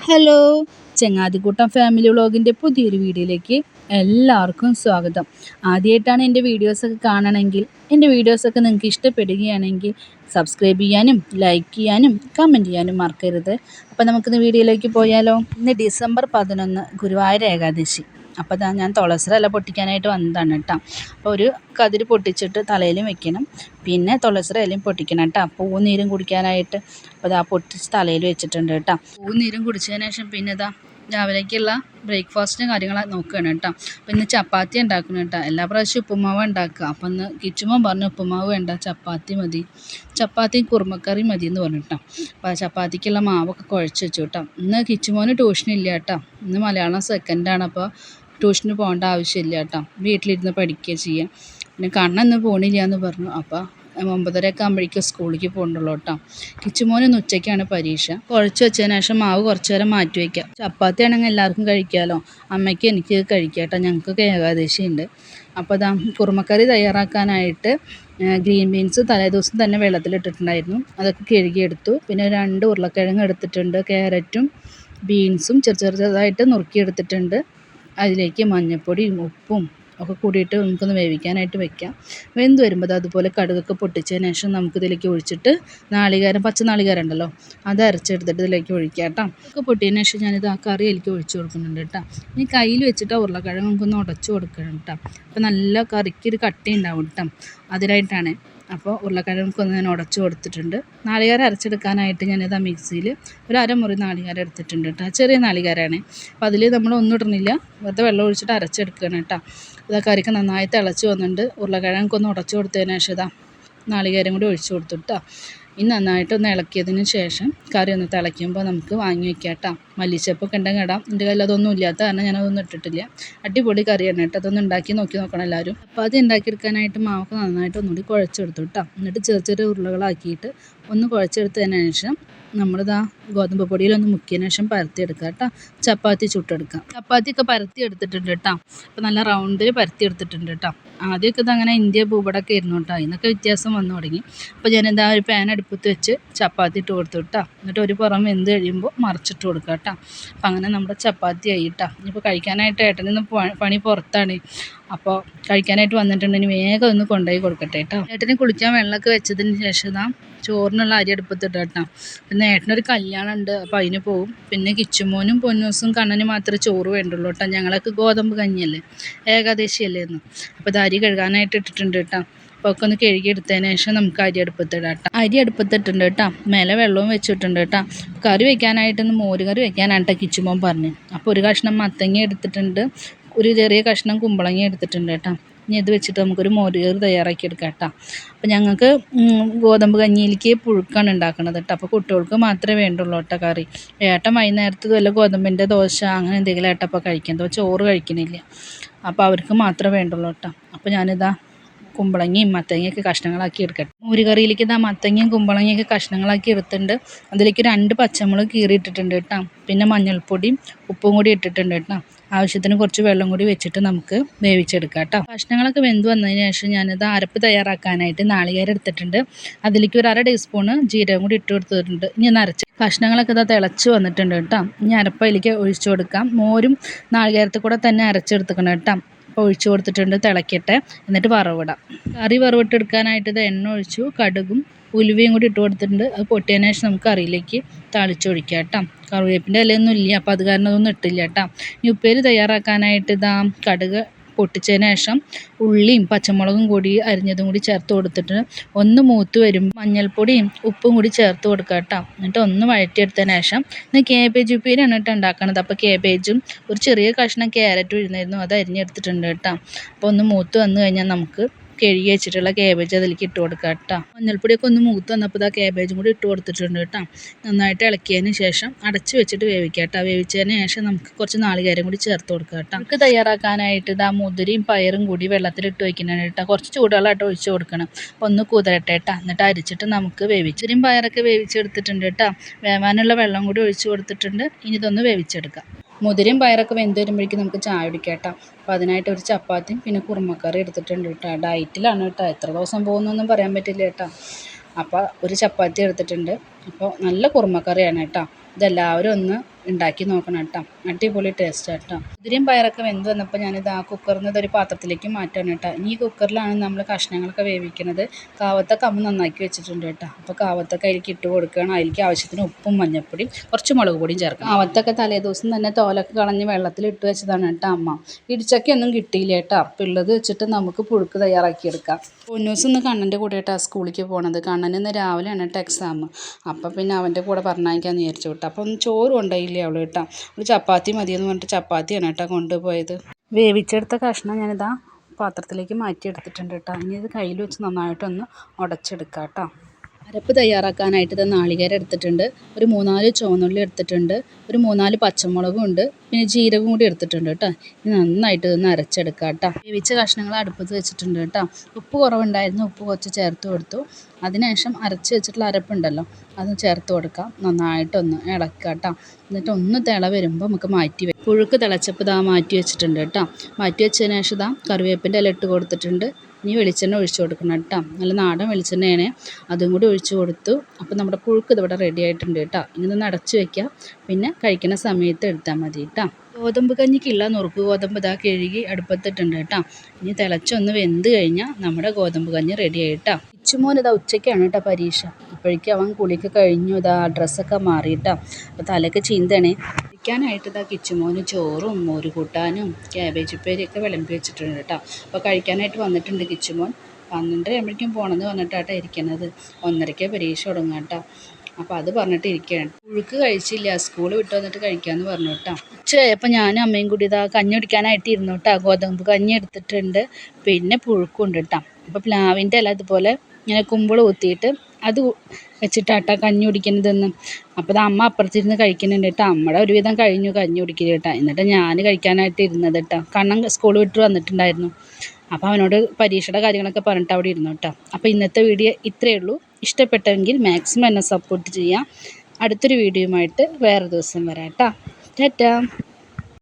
Hello, ചങ്ങാതിക്കൂട്ടം family വ്ളോഗിൻ്റെ പുതിയൊരു വീഡിയോയിലേക്ക് എല്ലാവർക്കും സ്വാഗതം. ആദ്യമായിട്ടാണ് എൻ്റെ വീഡിയോസൊക്കെ കാണണമെങ്കിൽ എൻ്റെ വീഡിയോസൊക്കെ നിങ്ങൾക്ക് ഇഷ്ടപ്പെടുകയാണെങ്കിൽ സബ്സ്ക്രൈബ് ചെയ്യാനും ലൈക്ക് ചെയ്യാനും കമൻറ്റ് ചെയ്യാനും മറക്കരുത്. അപ്പോൾ നമുക്കിന്ന് വീഡിയോയിലേക്ക് പോയാലോ. ഇന്ന് ഡിസംബർ 11 ഗുരുവായൂർ ഏകാദശി. അപ്പോൾ ഞാൻ തുളസിയില പൊട്ടിക്കാനായിട്ട് വന്നതാണ് കേട്ടോ. അപ്പോൾ ഒരു കതിര് പൊട്ടിച്ചിട്ട് തലയിലും വെക്കണം, പിന്നെ തുളസിയിലയും പൊട്ടിക്കണം കേട്ടോ, പൂനീരും കുടിക്കാനായിട്ട്. അപ്പോൾ ഇതാ പൊട്ടിച്ച് തലയിൽ വെച്ചിട്ടുണ്ട് കേട്ടോ. പൂനീരും കുടിച്ചതിന് ശേഷം പിന്നെ ഇതാ രാവിലേക്കുള്ള ബ്രേക്ക്ഫാസ്റ്റിൻ്റെ കാര്യങ്ങൾ നോക്കുകയാണ് കേട്ടോ. അപ്പോൾ ഇന്ന് ചപ്പാത്തി ഉണ്ടാക്കണം കേട്ടോ. എല്ലാ പ്രാവശ്യവും ഉപ്പുമാവ് ഉണ്ടാക്കുക. അപ്പോൾ ഇന്ന് കിച്ചുമോൻ പറഞ്ഞു ഉപ്പുമാവ് വേണ്ട, ചപ്പാത്തി മതി, ചപ്പാത്തി കുറുമക്കറി മതി എന്ന് പറഞ്ഞു കേട്ടോ. അപ്പോൾ ചപ്പാത്തിക്കുള്ള മാവൊക്കെ കുഴച്ച് വെച്ചു കേട്ടോ. ഇന്ന് കിച്ചുമോന് ട്യൂഷനില്ല കേട്ടോ. ഇന്ന് മലയാളം സെക്കൻഡാണ്. അപ്പോൾ ട്യൂഷന് പോകേണ്ട ആവശ്യമില്ല കേട്ടോ, വീട്ടിലിരുന്ന് പഠിക്കുക ചെയ്യാം. പിന്നെ കണ്ണിന്ന് പോണില്ല എന്ന് പറഞ്ഞു. അപ്പോൾ 9:30 ആകുമ്പോഴേക്കും സ്കൂളിലേക്ക് പോകണ്ടുള്ളൂ കേട്ടോ. കിച്ചുമോന് ഉച്ചയ്ക്കാണ് പരീക്ഷ. കുഴച്ച് വെച്ചതിന് ശേഷം മാവ് കുറച്ച് നേരം മാറ്റി വയ്ക്കാം. ചപ്പാത്തി ആണെങ്കിൽ എല്ലാവർക്കും കഴിക്കാമല്ലോ, അമ്മയ്ക്ക് എനിക്ക് കഴിക്കാം കേട്ടോ, ഞങ്ങൾക്കൊക്കെ ഏകാദശി ഉണ്ട്. അപ്പോൾ ഇതാ കുറുമക്കറി തയ്യാറാക്കാനായിട്ട് ഗ്രീൻ ബീൻസ് തലേദിവസം തന്നെ വെള്ളത്തിലിട്ടിട്ടുണ്ടായിരുന്നു, അതൊക്കെ കഴുകിയെടുത്തു. പിന്നെ 2 ഉരുളക്കിഴങ്ങ് എടുത്തിട്ടുണ്ട്, ക്യാരറ്റും ബീൻസും ചെറുതായിട്ട് നുറുക്കിയെടുത്തിട്ടുണ്ട്. അതിലേക്ക് മഞ്ഞൾപ്പൊടിയും ഉപ്പും ഒക്കെ കൂടിയിട്ട് നമുക്കൊന്ന് വേവിക്കാനായിട്ട് വെക്കാം. വെന്ത് വരുമ്പോൾ അതുപോലെ കടുകൊക്കെ പൊട്ടിച്ചതിന് ശേഷം നമുക്കിതിലേക്ക് ഒഴിച്ചിട്ട് നാളികേരം, പച്ച നാളികേരം ഉണ്ടല്ലോ, അത് അരച്ചെടുത്തിട്ട് ഇതിലേക്ക് ഒഴിക്കാം കേട്ടോ. ഒക്കെ പൊട്ടിയതിന് ശേഷം ഞാനിത് ആ കറി അതിലേക്ക് ഒഴിച്ച് കൊടുക്കുന്നുണ്ട് കേട്ടോ. ഇനി കയ്യിൽ വെച്ചിട്ട് ഉരുളക്കിഴങ്ങ് നമുക്കൊന്ന് ഉടച്ച് കൊടുക്കണം കേട്ടോ. അപ്പോൾ നല്ല കറിക്കൊരു കട്ടി ഉണ്ടാവും കേട്ടോ, അതിനായിട്ടാണ്. അപ്പോൾ ഉരുളക്കിഴങ്ങൊക്കെ ഞാൻ ഉടച്ച് കൊടുത്തിട്ടുണ്ട്. നാളികേരം അരച്ചെടുക്കാനായിട്ട് ഞാനിത് മിക്സിയിൽ ഒരു അരമുറി നാളികേരം എടുത്തിട്ടുണ്ട് കേട്ടോ. ചെറിയ നാളികേരമാണ്. അപ്പോൾ അതിൽ നമ്മളൊന്നും ഇടണില്ല, വെറുതെ വെള്ളം ഒഴിച്ചിട്ട് അരച്ചെടുക്കണം കേട്ടോ. ഇതാ കറിക്ക് നന്നായി തിളച്ച് വന്നിട്ടുണ്ട്. ഉരുളക്കിഴങ്ങൊക്കെ ഒന്ന് ഉടച്ച് കൊടുത്തതിന് ശേഷം ഇതാ നാളികേരം കൂടി ഒഴിച്ച് കൊടുത്തു കേട്ടോ. ഇനി നന്നായിട്ടൊന്ന് ഇളക്കിയതിന് ശേഷം കറി ഒന്ന് തിളയ്ക്കുമ്പോൾ നമുക്ക് വാങ്ങി വയ്ക്കാം കേട്ടോ. മല്ലിച്ചപ്പൊക്കെ ഉണ്ടെങ്കിൽ ഇടാം. എൻ്റെ കയ്യിൽ അതൊന്നും ഇല്ലാത്ത കാരണം ഞാനതൊന്നും ഇട്ടിട്ടില്ല. അടിപൊളി കറിയാണ് കേട്ടോ. അതൊന്ന് ഉണ്ടാക്കി നോക്കണം എല്ലാവരും. അപ്പോൾ അത് ഉണ്ടാക്കിയെടുക്കാനായിട്ട് മാവൊക്കെ നന്നായിട്ട് ഒന്നുകൂടി കുഴച്ചെടുത്തു കേട്ടോ. എന്നിട്ട് ചെറിയ ഉരുളകളാക്കിയിട്ട് ഒന്ന് കുഴച്ചെടുത്തതിന് ശേഷം നമ്മളിതാ ഗോതമ്പ് പൊടിയിലൊന്ന് മുക്കിയതിന് ശേഷം പരത്തിയെടുക്കുക കേട്ടോ. ചപ്പാത്തി ചുട്ടെടുക്കാം. ചപ്പാത്തിയൊക്കെ പരത്തി എടുത്തിട്ടുണ്ട് കേട്ടോ. അപ്പോൾ നല്ല റൗണ്ടിൽ പരത്തി എടുത്തിട്ടുണ്ട് കേട്ടോ. ആദ്യമൊക്കെ ഇതങ്ങനെ ഇന്ത്യ ഭൂപടമൊക്കെ ആയിരുന്നു കേട്ടോ, ഇതിനൊക്കെ വ്യത്യാസം വന്നു തുടങ്ങി. അപ്പോൾ ഞാനിതാ ഒരു പാൻ അടുപ്പത്ത് വെച്ച് ചപ്പാത്തി ഇട്ട് കൊടുത്തു കേട്ടോ. എന്നിട്ട് ഒരു പുറം വെന്ത് കഴിയുമ്പോൾ മറിച്ചിട്ട് കൊടുക്കുക കേട്ടോ. അപ്പോൾ അങ്ങനെ നമ്മുടെ ചപ്പാത്തി ആയി കേട്ടോ. ഇപ്പോൾ കഴിക്കാനായിട്ട് ഏട്ടനിന്ന് പണി പുറത്താണ്. അപ്പോൾ കഴിക്കാനായിട്ട് വന്നിട്ടുണ്ട്. ഇനി വേഗം ഒന്ന് കൊണ്ടുപോയി കൊടുക്കട്ടെ കേട്ടോ. ഏട്ടന് കുളിക്കാൻ വെള്ളമൊക്കെ വെച്ചതിന് ശേഷം ഇതാ ചോറിനുള്ള അരി അടുപ്പത്തിട്ട് കേട്ടോ. പിന്നെ ഏട്ടനൊരു കല്യാണം ഉണ്ട്, അപ്പോൾ അതിന് പോവും. പിന്നെ കിച്ചുമോനും പൊന്നൂസും കണ്ണനും മാത്രമേ ചോറ് വേണ്ടുള്ളൂ കേട്ടോ. ഞങ്ങളൊക്കെ ഗോതമ്പ് കഞ്ഞിയല്ലേ, ഏകാദശിയല്ലേ എന്ന്. അപ്പോൾ ഇത് അരി കഴുകാനായിട്ട് ഇട്ടിട്ടുണ്ട് കേട്ടോ. അപ്പോൾ ഒക്കെ ഒന്ന് കഴുകി എടുത്തതിന് ശേഷം നമുക്ക് അരി അടുപ്പത്തിടാം കേട്ടോ. അരി അടുപ്പത്തിട്ടുണ്ട് കേട്ടോ, മേലെ വെള്ളവും വെച്ചിട്ടുണ്ട് കേട്ടോ. കറി വെക്കാനായിട്ടൊന്ന് മോര് കറി വെക്കാനാണ് കേട്ടോ കിച്ചുമോൻ പറഞ്ഞു. അപ്പോൾ ഒരു കഷ്ണം മത്തങ്ങ എടുത്തിട്ടുണ്ട്, ഒരു ചെറിയ കഷ്ണം കുമ്പളങ്ങ എടുത്തിട്ടുണ്ട് കേട്ടോ. ഇനി ഇത് വെച്ചിട്ട് നമുക്കൊരു മോര് കറി തയ്യാറാക്കി എടുക്കാം കേട്ടോ. അപ്പോൾ ഞങ്ങൾക്ക് ഗോതമ്പ് കഞ്ഞിയിലേക്ക് പുഴുക്കാണ് ഉണ്ടാക്കുന്നത് കേട്ടോ. അപ്പോൾ കുട്ടികൾക്ക് മാത്രമേ വേണ്ടുള്ളൂ കേട്ടോ കറി. ഏട്ടൻ വൈകുന്നേരത്ത് വല്ല ഗോതമ്പിൻ്റെ ദോശ അങ്ങനെ എന്തെങ്കിലും ഏട്ടപ്പോൾ കഴിക്കുന്നത്, ചോറ് കഴിക്കണില്ല. അപ്പോൾ അവർക്ക് മാത്രമേ വേണ്ടുള്ളൂ കേട്ടോ. അപ്പോൾ ഞാനിതാ കുമ്പളങ്ങയും മത്തങ്ങയൊക്കെ കഷ്ണങ്ങളാക്കി എടുക്കട്ടെ. മോര് കറിയിലേക്ക് ഇതാ മത്തങ്ങയും കുമ്പളങ്ങയൊക്കെ കഷ്ണങ്ങളാക്കി എടുത്തിട്ടുണ്ട്. അതിലേക്ക് 2 പച്ചമുളക് കീറിയിട്ടിട്ടുണ്ട് കേട്ടോ. പിന്നെ മഞ്ഞൾപ്പൊടിയും ഉപ്പും കൂടി ഇട്ടിട്ടുണ്ട് കേട്ടോ. ആവശ്യത്തിന് കുറച്ച് വെള്ളം കൂടി വെച്ചിട്ട് നമുക്ക് വേവിച്ചെടുക്കാം കേട്ടോ. കഷ്ണങ്ങളൊക്കെ വെന്ത് വന്നതിന് ശേഷം ഞാനിത് അരപ്പ് തയ്യാറാക്കാനായിട്ട് നാളികേരം എടുത്തിട്ടുണ്ട്. അതിലേക്ക് ഒരു 1/2 ടീസ്പൂണ് ജീരകം കൂടി ഇട്ട് കൊടുത്തിട്ടുണ്ട്. ഇനി ഒന്ന് അരച്ച് കഷ്ണങ്ങളൊക്കെ ഇതാ തിളച്ച് വന്നിട്ടുണ്ട് കേട്ടോ. ഇനി അരപ്പ് അതിലേക്ക് ഒഴിച്ചു കൊടുക്കാം. മോരും നാളികേരത്തിൽ കൂടെ തന്നെ അരച്ചെടുക്കണം കേട്ടോ. ഒഴിച്ചു കൊടുത്തിട്ടുണ്ട്, തിളക്കട്ടെ. എന്നിട്ട് വറവിടാം. കറി വറവിട്ടെടുക്കാനായിട്ട് ഇത് എണ്ണ ഒഴിച്ചു, കടുകും ഉലുവയും കൂടി ഇട്ട് കൊടുത്തിട്ടുണ്ട്. അത് പൊട്ടിയതിന് ശേഷം നമുക്ക് കറിയിലേക്ക് താളിച്ചൊഴിക്കാം കേട്ടോ. കറിവേപ്പിൻ്റെ ഇലയൊന്നും ഇല്ല, അപ്പോൾ അത് കാരണം അതൊന്നും ഇട്ടില്ല കേട്ടോ. ഇനി ഉപ്പേരി തയ്യാറാക്കാനായിട്ട് ഇതാ കടുക് പൊട്ടിച്ചതിന് ശേഷം ഉള്ളിയും പച്ചമുളകും കൂടി അരിഞ്ഞതും കൂടി ചേർത്ത് കൊടുത്തിട്ട് ഒന്ന് മൂത്ത് വരും മഞ്ഞൾപ്പൊടിയും ഉപ്പും കൂടി ചേർത്ത് കൊടുക്കുക കേട്ടോ. എന്നിട്ട് ഒന്ന് വഴറ്റിയെടുത്തതിന് ശേഷം ഇന്ന് കേബേജ് ഉപ്പേരിയാണ് കേട്ടോ ഉണ്ടാക്കണത്. അപ്പോൾ കേബേജും ഒരു ചെറിയ കഷ്ണം ക്യാരറ്റും ഇരുന്നായിരുന്നു, അത് അരിഞ്ഞെടുത്തിട്ടുണ്ട് കേട്ടോ. അപ്പോൾ ഒന്ന് മൂത്ത് വന്നു കഴിഞ്ഞാൽ നമുക്ക് കഴുകി വെച്ചിട്ടുള്ള കേബേജ് അതിലേക്ക് ഇട്ട് കൊടുക്കുക കേട്ടോ. മഞ്ഞൾപ്പൊടിയൊക്കെ ഒന്ന് മൂത്ത് വന്നപ്പോൾ ഇതാ കേബേജും കൂടി ഇട്ട് കൊടുത്തിട്ടുണ്ട് കേട്ടോ. നന്നായിട്ട് ഇളക്കിയതിന് ശേഷം അടച്ച് വെച്ചിട്ട് വേവിക്കുക കേട്ടോ. വേവിച്ചതിന് ശേഷം നമുക്ക് കുറച്ച് നാളികേരം കൂടി ചേർത്ത് കൊടുക്കുക കേട്ടോ. നമുക്ക് തയ്യാറാക്കാനായിട്ട് ഇതാ മുതിരയും പയറും കൂടി വെള്ളത്തിലിട്ട് വയ്ക്കണം കേട്ടോ. കുറച്ച് ചൂടുവെള്ളമായിട്ട് ഒഴിച്ച് കൊടുക്കണം. ഒന്ന് കുതിരട്ടെ കേട്ടോ. എന്നിട്ട് അരിച്ചിട്ട് നമുക്ക് വേവിച്ചിരും പയറൊക്കെ വേവിച്ചെടുത്തിട്ടുണ്ട് കേട്ടോ. വേവാനുള്ള വെള്ളം കൂടി ഒഴിച്ച് കൊടുത്തിട്ടുണ്ട്. ഇനി ഇതൊന്ന് വേവിച്ചെടുക്കാം. മുതിരയും പയറൊക്കെ വെന്ത് വരുമ്പോഴേക്കും നമുക്ക് ചായ കുടിക്കാം കേട്ടോ. അപ്പോൾ അതിനായിട്ട് ഒരു ചപ്പാത്തിയും പിന്നെ കുറുമക്കറി എടുത്തിട്ടുണ്ട് കേട്ടോ. ഡയറ്റിലാണ് കേട്ടോ, എത്ര ദിവസം പോകുന്നൊന്നും പറയാൻ പറ്റില്ല കേട്ടോ. അപ്പോൾ ഒരു ചപ്പാത്തി എടുത്തിട്ടുണ്ട്. അപ്പോൾ നല്ല കുറുമക്കറിയാണ് കേട്ടോ. ഇതെല്ലാവരും ഒന്ന് ഉണ്ടാക്കി നോക്കണം കേട്ടോ. അടിപൊളി ടേസ്റ്റ് കേട്ടോ. കുതിരയും പയറൊക്കെ വെന്ത് വന്നപ്പോൾ ഞാനിത് ആ കുക്കറിൽ നിന്ന് ഒരു പാത്രത്തിലേക്ക് മാറ്റാണ് കേട്ടോ. ഈ കുക്കറിലാണ് നമ്മൾ കഷ്ണങ്ങളൊക്കെ വേവിക്കുന്നത്. കാവത്തൊക്കെ അമ്മ നന്നാക്കി വെച്ചിട്ടുണ്ട് കേട്ടോ. അപ്പോൾ കാവത്തൊക്കെ അതിലേക്ക് ഇട്ട് കൊടുക്കുകയാണ്. അതിലേക്ക് ആവശ്യത്തിന് ഉപ്പും മഞ്ഞൾപ്പൊടിയും കുറച്ച് മുളക് പൊടിയും ചേർക്കണം. കാവത്തൊക്കെ തലേദിവസം തന്നെ തോലൊക്കെ കളഞ്ഞ് വെള്ളത്തിൽ ഇട്ട് വെച്ചതാണ് കേട്ടോ അമ്മ. ഇടിച്ചക്കയൊന്നും കിട്ടിയില്ല കേട്ടോ. അപ്പോൾ ഉള്ളത് വെച്ചിട്ട് നമുക്ക് പുഴുക്ക് തയ്യാറാക്കിയെടുക്കാം. പൊന്നൂസ് ഇന്ന് കണ്ണൻ്റെ കൂടെ കേട്ടോ സ്കൂളിലേക്ക് പോകണത്. കണ്ണനിന്ന് രാവിലെയാണ് കേട്ടോ എക്സാം. അപ്പോൾ പിന്നെ അവൻ്റെ കൂടെ പറഞ്ഞയക്കാമെന്ന് വിചാരിച്ചു കേട്ടോ. അപ്പം ചോറ് കൊണ്ടുപോയില്ലേ അവൾ കേട്ടോ. ഒരു ചപ്പാത്തി മതിയെന്ന് പറഞ്ഞിട്ട് ചപ്പാത്തിയാണ് കേട്ടോ കൊണ്ടുപോയത്. വേവിച്ചെടുത്ത കഷ്ണം ഞാനിതാ പാത്രത്തിലേക്ക് മാറ്റിയെടുത്തിട്ടുണ്ട് കേട്ടോ. ഇനി ഇത് കയ്യിൽ വെച്ച് നന്നായിട്ടൊന്ന് ഉടച്ചെടുക്കാം കേട്ടോ. അരപ്പ് തയ്യാറാക്കാനായിട്ട് ഇത് നാളികേരം എടുത്തിട്ടുണ്ട്, ഒരു 3-4 ചുവന്നുള്ളി എടുത്തിട്ടുണ്ട്, ഒരു 3-4 പച്ചമുളകും ഉണ്ട്, പിന്നെ ജീരകം കൂടി എടുത്തിട്ടുണ്ട് കേട്ടോ. ഇത് നന്നായിട്ട് ഇതൊന്ന് അരച്ചെടുക്കാം കേട്ടോ. വേവിച്ച കഷ്ണങ്ങൾ അടുപ്പത്ത് വെച്ചിട്ടുണ്ട് കേട്ടോ. ഉപ്പ് കുറവുണ്ടായിരുന്നു, ഉപ്പ് കുറച്ച് ചേർത്ത് കൊടുത്തു. അതിനുശേഷം അരച്ച് വെച്ചിട്ടുള്ള അരപ്പുണ്ടല്ലോ അത് ചേർത്ത് കൊടുക്കാം. നന്നായിട്ടൊന്ന് ഇളക്കുക കേട്ടോ. എന്നിട്ട് ഒന്ന് തിള വരുമ്പോൾ നമുക്ക് മാറ്റി വെക്കാം. പുഴുക്ക് തിളച്ചപ്പോൾ ഇതാ മാറ്റി വെച്ചിട്ടുണ്ട് കേട്ടോ. മാറ്റി വെച്ചതിന് ശേഷം ഇതാ കറിവേപ്പിൻ്റെ ഇല ഇട്ട് കൊടുത്തിട്ടുണ്ട്. ഇനി വെളിച്ചെണ്ണ ഒഴിച്ച് കൊടുക്കണം കേട്ടോ. നല്ല നാടൻ വെളിച്ചെണ്ണയാണ്, അതും കൂടി ഒഴിച്ച് കൊടുത്തു. അപ്പോൾ നമ്മുടെ പുഴുക്ക് ഇതിവിടെ റെഡി ആയിട്ടുണ്ട് കേട്ടോ. ഇനി ഒന്ന് അടച്ച് വയ്ക്കാം, പിന്നെ കഴിക്കുന്ന സമയത്ത് എടുത്താൽ മതി കേട്ടോ. ഗോതമ്പ് കഞ്ഞിക്കുള്ള നുറുക്ക് ഗോതമ്പ് ഇതാ കഴുകി അടുപ്പത്തിട്ടുണ്ട് കേട്ടോ. ഇനി തിളച്ചൊന്ന് വെന്ത് കഴിഞ്ഞാൽ നമ്മുടെ ഗോതമ്പ് കഞ്ഞി റെഡി ആയിട്ടോ. ഇച്ചുമോൻ ഇതാ ഉച്ചയ്ക്കാണ് കേട്ടോ പരീക്ഷ. അപ്പോഴേക്കും അവൻ കുളിക്ക് കഴിഞ്ഞു, ഇതാ ഡ്രസ്സൊക്കെ മാറിയിട്ടോ. അപ്പോൾ തലയൊക്കെ ചീന്തണേ. കഴിക്കാനായിട്ട് ഇതാ കിച്ചുമോന് ചോറും മോര് കൂട്ടാനും ക്യാബേജ് ഉപ്പേരിയൊക്കെ വിളമ്പി വെച്ചിട്ടുണ്ട് കേട്ടോ. അപ്പോൾ കഴിക്കാനായിട്ട് വന്നിട്ടുണ്ട് കിച്ചുമോൻ. 12:30 ആകുമ്പോഴേക്കും പോകണമെന്ന് പറഞ്ഞിട്ടാട്ടോ ഇരിക്കുന്നത്. 1:30 പരീക്ഷ തുടങ്ങുക കേട്ടോ. അപ്പോൾ അത് പറഞ്ഞിട്ട് ഇരിക്കുകയാണ്. പുഴുക്ക് കഴിച്ചില്ല, സ്കൂൾ വിട്ട് വന്നിട്ട് കഴിക്കാമെന്ന് പറഞ്ഞു കേട്ടോ. ഉച്ചയായപ്പോൾ ഞാനും അമ്മയും കൂടി ഇതാ കഞ്ഞി കുടിക്കാനായിട്ട് ഇരുന്നു കേട്ടോ. ഗോതമ്പ് കഞ്ഞി എടുത്തിട്ടുണ്ട്, പിന്നെ പുഴുക്കുണ്ട് കേട്ടോ. അപ്പോൾ പ്ലാവിൻ്റെ ഇല ഇതുപോലെ ഇങ്ങനെ കുമ്പിൾ കുത്തിയിട്ട് അത് വെച്ചിട്ടാട്ടാ കഞ്ഞി കുടിക്കുന്നതെന്ന്. അപ്പോൾ ഇത് അമ്മ അപ്പുറത്തിരുന്ന് കഴിക്കുന്നുണ്ട് കേട്ടോ. അമ്മയുടെ ഒരുവിധം കഴിഞ്ഞു കഞ്ഞി കുടിക്കുക കേട്ടോ. എന്നിട്ട് ഞാൻ കഴിക്കാനായിട്ട് ഇരുന്നത് കേട്ടോ. കണ്ണൻ സ്കൂൾ വിട്ട് വന്നിട്ടുണ്ടായിരുന്നു. അപ്പോൾ അവനോട് പരീക്ഷയുടെ കാര്യങ്ങളൊക്കെ പറഞ്ഞിട്ട് അവിടെ ഇരുന്നു കേട്ടോ. അപ്പോൾ ഇന്നത്തെ വീഡിയോ ഇത്രയേ ഉള്ളൂ. ഇഷ്ടപ്പെട്ടെങ്കിൽ മാക്സിമം എന്നെ സപ്പോർട്ട് ചെയ്യാം. അടുത്തൊരു വീഡിയോയുമായിട്ട് വേറെ ദിവസം വരാം കേട്ടോ. ടാറ്റാ.